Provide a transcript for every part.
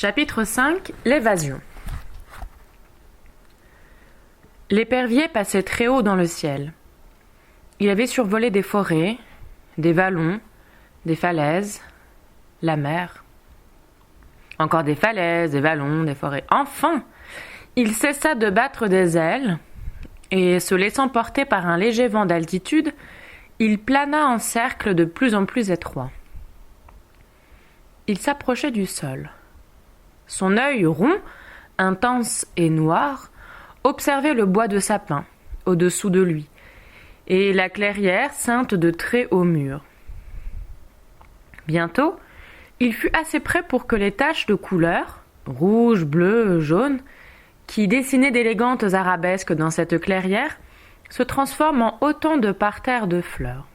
Chapitre 5 L'évasion. L'épervier passait très haut dans le ciel. Il avait survolé des forêts, des vallons, des falaises, la mer. Encore des falaises, des vallons, des forêts. Enfin, il cessa de battre des ailes et, se laissant porter par un léger vent d'altitude, il plana en cercle de plus en plus étroit. Il s'approchait du sol. Son œil rond, intense et noir, observait le bois de sapin au-dessous de lui et la clairière ceinte de très hauts murs. Bientôt, il fut assez près pour que les taches de couleur, rouge, bleu, jaune, qui dessinaient d'élégantes arabesques dans cette clairière, se transforment en autant de parterres de fleurs.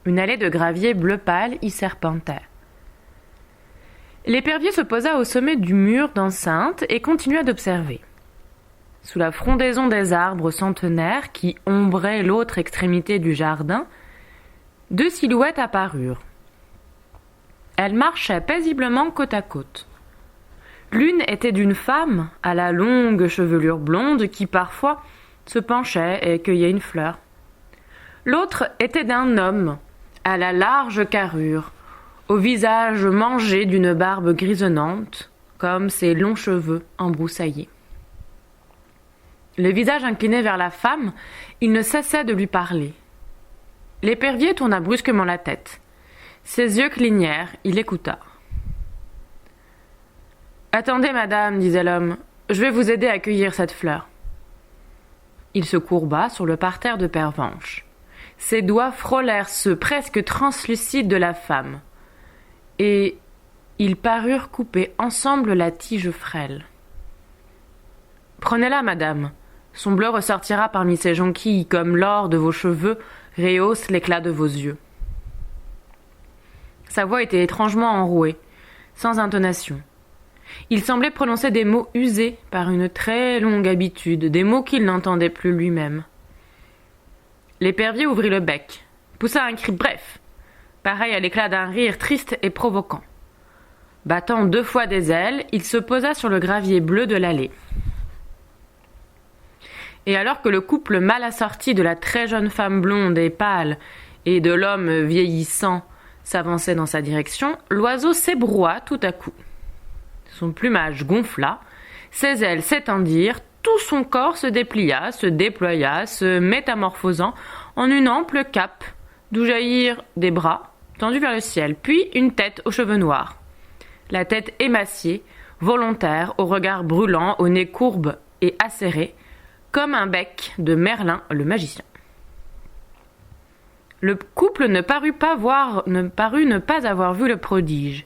Une allée de gravier bleu pâle y serpentait. L'épervier se posa au sommet du mur d'enceinte et continua d'observer. Sous la frondaison des arbres centenaires qui ombraient l'autre extrémité du jardin, deux silhouettes apparurent. Elles marchaient paisiblement côte à côte. L'une était d'une femme à la longue chevelure blonde qui parfois se penchait et cueillait une fleur. L'autre était d'un homme à la large carrure, au visage mangé d'une barbe grisonnante, comme ses longs cheveux embroussaillés. Le visage incliné vers la femme, il ne cessait de lui parler. L'épervier tourna brusquement la tête. Ses yeux clignèrent, il écouta. « Attendez, madame, disait l'homme, je vais vous aider à cueillir cette fleur. » Il se courba sur le parterre de pervenche. Ses doigts frôlèrent ceux presque translucides de la femme, et ils parurent couper ensemble la tige frêle. « Prenez-la, madame. Son bleu ressortira parmi ses jonquilles comme l'or de vos cheveux rehausse l'éclat de vos yeux. » Sa voix était étrangement enrouée, sans intonation. Il semblait prononcer des mots usés par une très longue habitude, des mots qu'il n'entendait plus lui-même. L'épervier ouvrit le bec, poussa un cri bref, pareil à l'éclat d'un rire triste et provoquant. Battant 2 fois des ailes, il se posa sur le gravier bleu de l'allée. Et alors que le couple mal assorti de la très jeune femme blonde et pâle et de l'homme vieillissant s'avançait dans sa direction, l'oiseau s'ébroua tout à coup. Son plumage gonfla, ses ailes s'étendirent, tout son corps se déplia, se déploya, se métamorphosant en une ample cape, d'où jaillirent des bras tendus vers le ciel, puis une tête aux cheveux noirs. La tête émaciée, volontaire, au regard brûlant, au nez courbe et acéré, comme un bec de Merlin le magicien. Le couple ne parut ne pas avoir vu le prodige.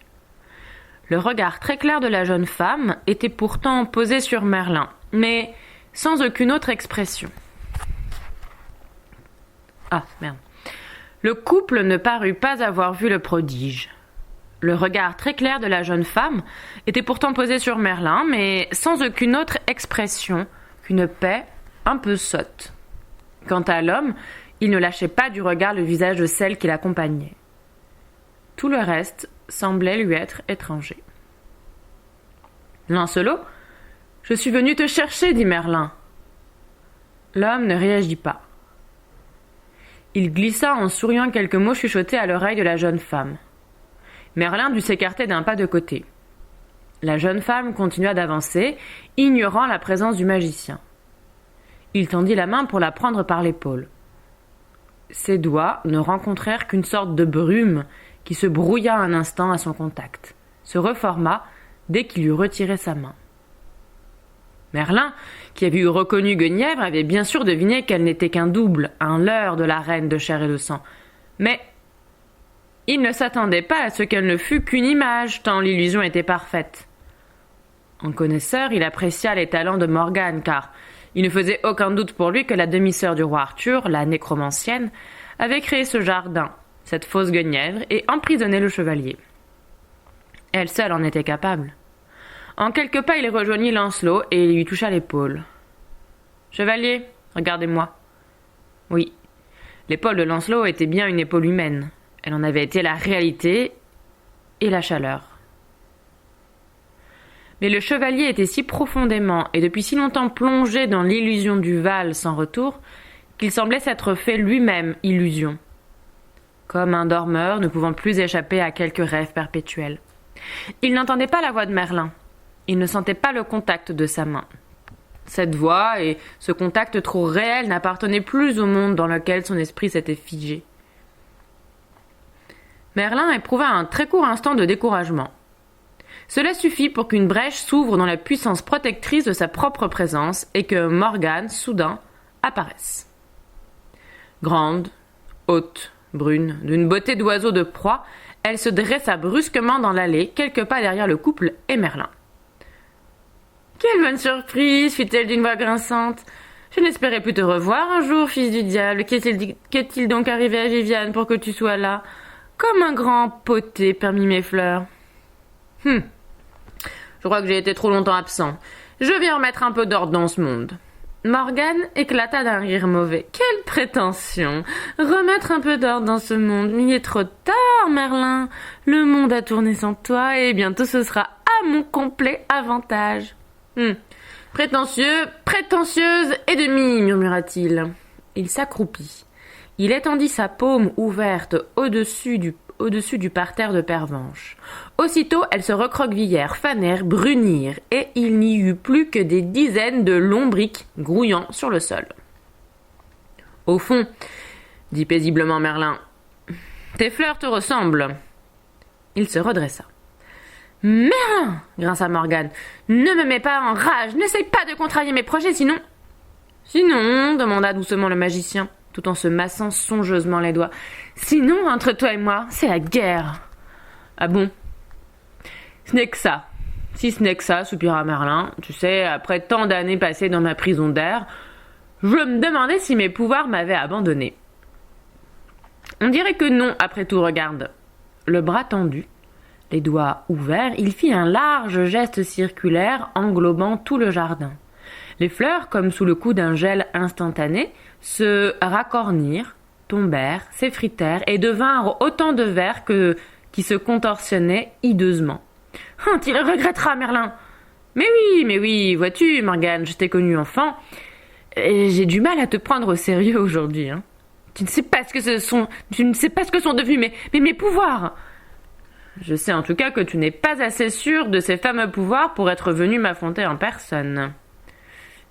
Le regard très clair de la jeune femme était pourtant posé sur Merlin, mais sans aucune autre expression. Le couple ne parut pas avoir vu le prodige. Le regard très clair de la jeune femme était pourtant posé sur Merlin, mais sans aucune autre expression qu'une paix un peu sotte. Quant à l'homme, il ne lâchait pas du regard le visage de celle qui l'accompagnait. Tout le reste semblait lui être étranger. « Lancelot, je suis venu te chercher, dit Merlin. » L'homme ne réagit pas. Il glissa en souriant quelques mots chuchotés à l'oreille de la jeune femme. Merlin dut s'écarter d'un pas de côté. La jeune femme continua d'avancer, ignorant la présence du magicien. Il tendit la main pour la prendre par l'épaule. Ses doigts ne rencontrèrent qu'une sorte de brume qui se brouilla un instant à son contact, se reforma dès qu'il eut retiré sa main. Merlin, qui avait eu reconnu Guenièvre, avait bien sûr deviné qu'elle n'était qu'un double, un leurre de la reine de chair et de sang. Mais il ne s'attendait pas à ce qu'elle ne fût qu'une image, tant l'illusion était parfaite. En connaisseur, il apprécia les talents de Morgane, car il ne faisait aucun doute pour lui que la demi-sœur du roi Arthur, la nécromancienne, avait créé ce jardin, cette fausse Guenièvre, et emprisonné le chevalier. Elle seule en était capable. En quelques pas, il rejoignit Lancelot et lui toucha l'épaule. « Chevalier, regardez-moi. » Oui, l'épaule de Lancelot était bien une épaule humaine. Elle en avait été la réalité et la chaleur. Mais le chevalier était si profondément et depuis si longtemps plongé dans l'illusion du Val sans retour qu'il semblait s'être fait lui-même illusion, comme un dormeur ne pouvant plus échapper à quelque rêve perpétuel. Il n'entendait pas la voix de Merlin. Il ne sentait pas le contact de sa main. Cette voix et ce contact trop réel n'appartenaient plus au monde dans lequel son esprit s'était figé. Merlin éprouva un très court instant de découragement. Cela suffit pour qu'une brèche s'ouvre dans la puissance protectrice de sa propre présence et que Morgane, soudain, apparaisse. Grande, haute, brune, d'une beauté d'oiseau de proie, elle se dressa brusquement dans l'allée, quelques pas derrière le couple et Merlin. « Quelle bonne surprise !» fit-elle d'une voix grinçante. « Je n'espérais plus te revoir un jour, fils du diable. Qu'est-il donc arrivé à Viviane pour que tu sois là, comme un grand poté parmi mes fleurs ?» Je crois que j'ai été trop longtemps absent. Je viens remettre un peu d'ordre dans ce monde. Morgane éclata d'un rire mauvais. Quelle prétention! Remettre un peu d'ordre dans ce monde. Mais il est trop tard, Merlin. Le monde a tourné sans toi et bientôt ce sera à mon complet avantage. Prétentieux, prétentieuse et demie, murmura-t-il. Il s'accroupit. Il étendit sa paume ouverte au-dessus du parterre de pervenche. Aussitôt, elles se recroquevillèrent, fanèrent, brunirent, et il n'y eut plus que des dizaines de lombrics grouillant sur le sol. « Au fond, dit paisiblement Merlin, tes fleurs te ressemblent. » Il se redressa. « Merlin !» grinça Morgane. « Ne me mets pas en rage, n'essaye pas de contrarier mes projets, sinon... »« Sinon ?» demanda doucement le magicien, tout en se massant songeusement les doigts. « Sinon, entre toi et moi, c'est la guerre. »« Ah bon ? Ce n'est que ça. Si ce n'est que ça, soupira Merlin. Tu sais, après tant d'années passées dans ma prison d'air, je me demandais si mes pouvoirs m'avaient abandonné. On dirait que non, après tout, regarde. » Le bras tendu, les doigts ouverts, il fit un large geste circulaire englobant tout le jardin. Les fleurs, comme sous le coup d'un gel instantané, se racornirent, tombèrent, s'effritèrent et devinrent autant de vers qui se contorsionnaient hideusement. « Tu le regretteras, Merlin !»« Mais oui, vois-tu, Morgane, je t'ai connue enfant, et j'ai du mal à te prendre au sérieux aujourd'hui. Hein. Tu ne sais pas ce que sont devenus mes pouvoirs. Je sais en tout cas que tu n'es pas assez sûr de ces fameux pouvoirs pour être venu m'affronter en personne.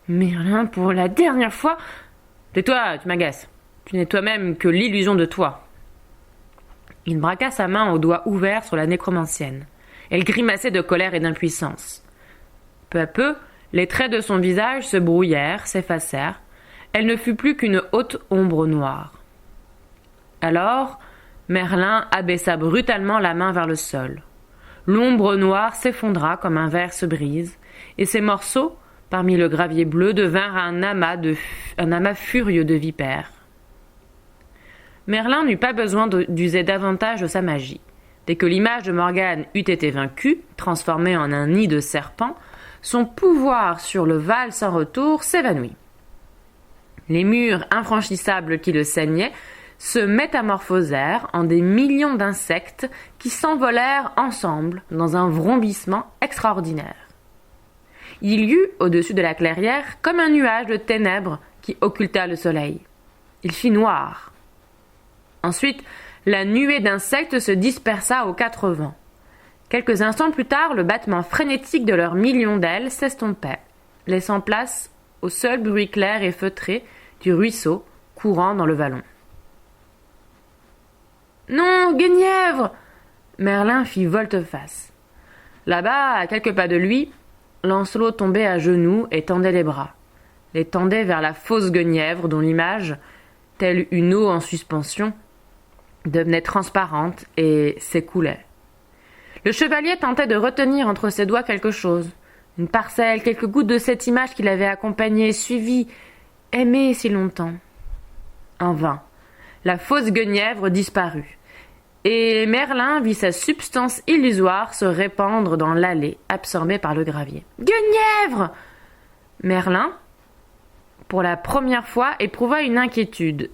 Merlin, pour la dernière fois... Tais-toi, tu m'agaces. Tu n'es toi-même que l'illusion de toi. » Il braqua sa main aux doigts ouverts sur la nécromancienne. Elle grimaçait de colère et d'impuissance. Peu à peu, les traits de son visage se brouillèrent, s'effacèrent. Elle ne fut plus qu'une haute ombre noire. Alors, Merlin abaissa brutalement la main vers le sol. L'ombre noire s'effondra comme un verre se brise, et ses morceaux, parmi le gravier bleu, devinrent un amas furieux de vipères. Merlin n'eut pas besoin d'user davantage de sa magie. Dès que l'image de Morgane eut été vaincue, transformée en un nid de serpent, son pouvoir sur le Val sans retour s'évanouit. Les murs infranchissables qui le ceignaient se métamorphosèrent en des millions d'insectes qui s'envolèrent ensemble dans un vrombissement extraordinaire. Il y eut, au-dessus de la clairière, comme un nuage de ténèbres qui occulta le soleil. Il fit noir. Ensuite, la nuée d'insectes se dispersa aux quatre vents. Quelques instants plus tard, le battement frénétique de leurs millions d'ailes s'estompait, laissant place au seul bruit clair et feutré du ruisseau courant dans le vallon. « Non, Guenièvre !» Merlin fit volte-face. Là-bas, à quelques pas de lui, Lancelot tombait à genoux et tendait les bras. Les tendait vers la fausse Guenièvre dont l'image, telle une eau en suspension, devenait transparente et s'écoulait. Le chevalier tentait de retenir entre ses doigts quelque chose, une parcelle, quelques gouttes de cette image qu'il avait accompagnée, suivie, aimée si longtemps. En vain. La fausse Guenièvre disparut, et Merlin vit sa substance illusoire se répandre dans l'allée, absorbée par le gravier. « Guenièvre !» Merlin, pour la première fois, éprouva une inquiétude.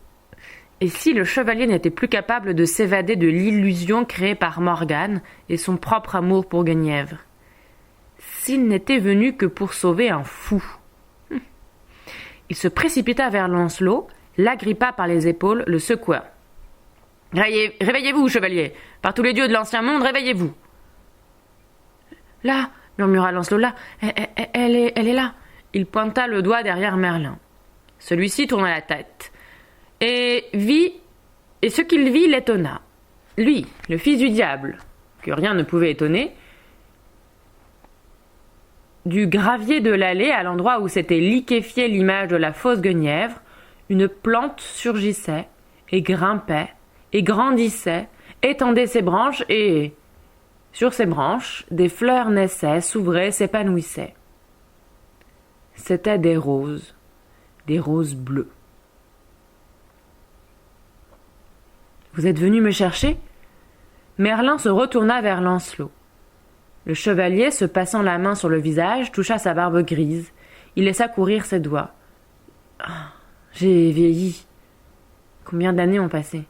Et si le chevalier n'était plus capable de s'évader de l'illusion créée par Morgane et son propre amour pour Guenièvre? s'il n'était venu que pour sauver un fou. Il se précipita vers Lancelot, l'agrippa par les épaules, le secoua. « Réveillez-vous, chevalier! Par tous les dieux de l'ancien monde, réveillez-vous !»« Là !» murmura Lancelot, « là, elle est là !» Il pointa le doigt derrière Merlin. Celui-ci tourna la tête et ce qu'il vit l'étonna. Lui, le fils du diable, que rien ne pouvait étonner, du gravier de l'allée à l'endroit où s'était liquéfiée l'image de la fausse guenièvre, une plante surgissait et grimpait et grandissait, étendait ses branches et, sur ces branches, des fleurs naissaient, s'ouvraient, s'épanouissaient. C'étaient des roses bleues. « Vous êtes venu me chercher ?» Merlin se retourna vers Lancelot. Le chevalier, se passant la main sur le visage, toucha sa barbe grise. Il laissa courir ses doigts. Ah, j'ai vieilli. Combien d'années ont passé ?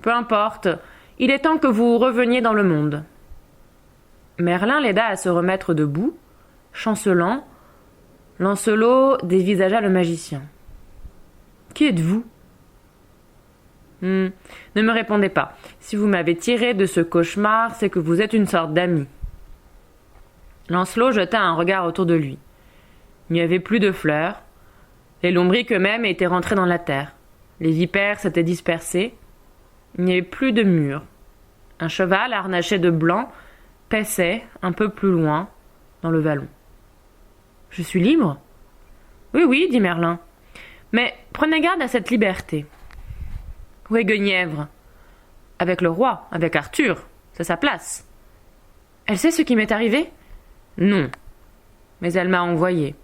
Peu importe, il est temps que vous reveniez dans le monde. Merlin l'aida à se remettre debout. Chancelant, Lancelot dévisagea le magicien. Qui êtes-vous ? Ne me répondez pas. Si vous m'avez tiré de ce cauchemar, c'est que vous êtes une sorte d'ami. Lancelot jeta un regard autour de lui. Il n'y avait plus de fleurs. Les lombrics eux-mêmes étaient rentrés dans la terre. Les vipères s'étaient dispersées. Il n'y avait plus de mur. Un cheval harnaché de blanc paissait, un peu plus loin, dans le vallon. « Je suis libre ?»« Oui, oui, dit Merlin. Mais prenez garde à cette liberté. » Où est Guenièvre ? Avec le roi, avec Arthur. C'est sa place. Elle sait ce qui m'est arrivé ? Non. Mais elle m'a envoyé.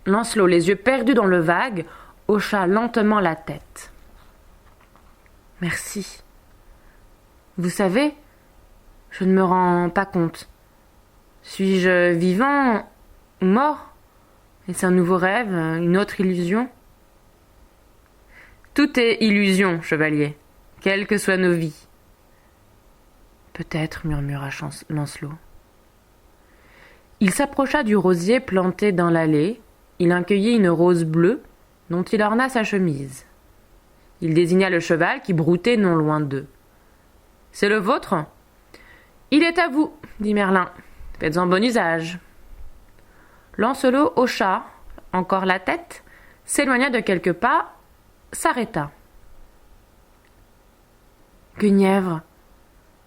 Lancelot, les yeux perdus dans le vague, hocha lentement la tête. Merci. Vous savez, je ne me rends pas compte. Suis-je vivant ou mort ? Est-ce un nouveau rêve, une autre illusion ? Tout est illusion, chevalier, quelles que soient nos vies. Peut-être, murmura Lancelot. Il s'approcha du rosier planté dans l'allée. Il en cueillit une rose bleue, dont il orna sa chemise. Il désigna le cheval qui broutait non loin d'eux. « C'est le vôtre ? » ?»« Il est à vous, dit Merlin. Faites-en bon usage. » Lancelot hocha encore la tête, s'éloigna de quelques pas, s'arrêta. Guenièvre,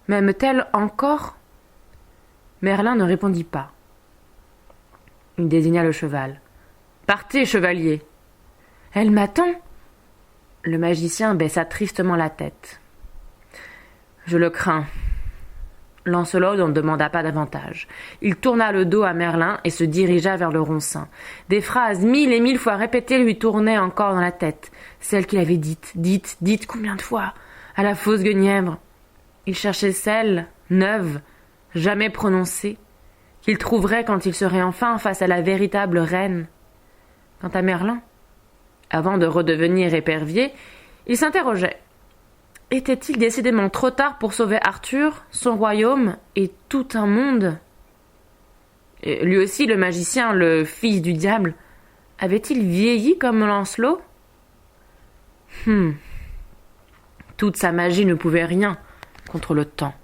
m'aime-t-elle encore ? Merlin ne répondit pas. Il désigna le cheval. Partez, chevalier. Elle m'attend. Le magicien baissa tristement la tête. Je le crains. Lancelot n'en demanda pas davantage. Il tourna le dos à Merlin et se dirigea vers le ronsin. Des phrases 1000 et 1000 fois répétées lui tournaient encore dans la tête. Celles qu'il avait dites combien de fois ? À la fausse Guenièvre. Il cherchait celles, neuves, jamais prononcées, qu'il trouverait quand il serait enfin face à la véritable reine. Quant à Merlin, avant de redevenir épervier, il s'interrogeait. Était-il décidément trop tard pour sauver Arthur, son royaume et tout un monde ? Et lui aussi, le magicien, le fils du diable, avait-il vieilli comme Lancelot ? Toute sa magie ne pouvait rien contre le temps.